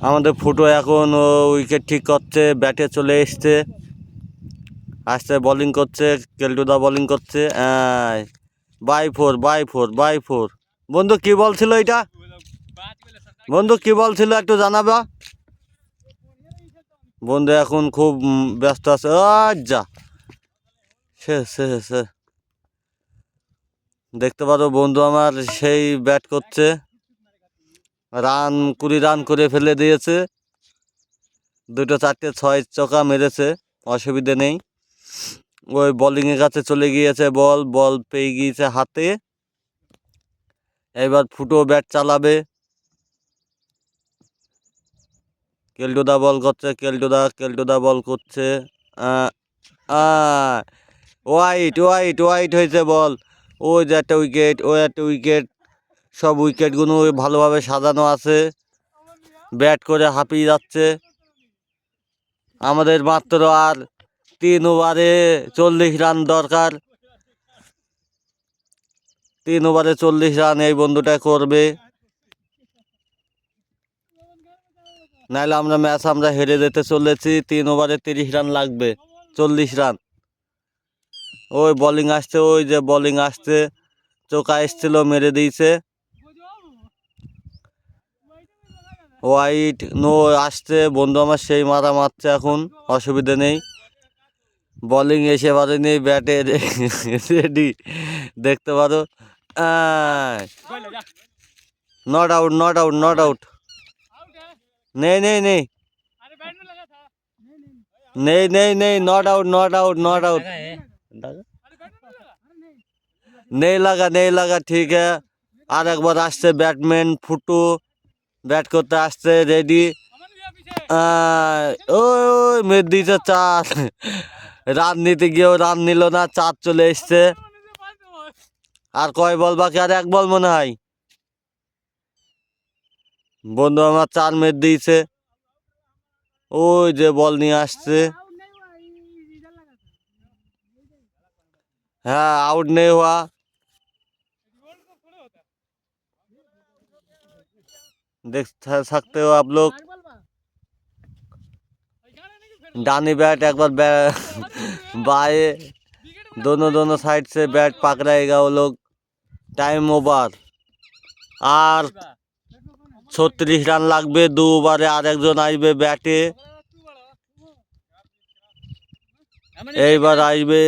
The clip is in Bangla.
আমাদের ফুটো এখন উইকেট ঠিক করছে, ব্যাটে চলে এসছে, আসছে বোলিং করছে, কেলটুদা বোলিং করছে। By four by four by four. বন্ধু কি বলছিল এটা? বন্ধু কি বলছিল একটু জানাবা। বন্ধু এখন খুব ব্যস্ত আছে। যা সে দেখতে পারো বন্ধু আমার সেই ব্যাট করছে, রান 20 রান করে ফেলে দিয়েছে, 2-4 6 চকা মেরেছে, অসুবিধে নেই। ওই বোলিংয়ের কাছে চলে গিয়েছে, বল পেয়ে গিয়েছে হাতে। এবার ফুটো ব্যাট চালাবে। কেলটুদা বল করছে, কেলটুদা বল করছে। ওয়াইট ওয়াইট ওয়াইট হয়েছে বল। ওই যে একটা উইকেট, ওই একটা উইকেট। সব উইকেটগুলো ভালোভাবে সাজানো আছে, ব্যাট করে হাঁপিয়ে যাচ্ছে। আমাদের মাত্র আর 3 ওভারে 40 রান দরকার। 3 ওভারে 40 রান এই বন্ধুটা করবে, নাহলে আমরা ম্যাচ হেরে যেতে চলেছি। 3 ওভারে 30 রান লাগবে, 40 রান। ওই বোলিং আসছে, ওই যে বোলিং আসছে, চোকা এসছিল, মেরে দিয়েছে। ওয়াইট নো আসছে, বন্ধু আমার সেই মারা মারছে, এখন অসুবিধে নেই। বোলিং এসে পারেনি, ব্যাটে রেডি, দেখতে পারো। Not out not out not out. নেই নেই নেই নেই নেই নেই not out not out not out. नहीं लगा ठीक है। আর একবার আসছে ব্যাটম্যান ফুটু, ব্যাট করতে আসছে, রেডি। ওই মেরে দিয়েছে 4। রান নিতে গিয়েও রান নিল না, 4 চলে এসছে। আর কয় বল বাকি? আর 1 বল মনে হয়। বন্ধু আমার 4 মেরে দিয়েছে। ওই যে বল নিয়ে আসছে। हाँ आउट नहीं हुआ। देख सकते हो आप लोग, डानी बैट एक बार बाए, दोनों साइड से बैट पकड़ाएगा वो लोग। Time over. আর 36 রান লাগবে 2 ওভারে। আর একজন আসবে ব্যাটে, এইবার আসবে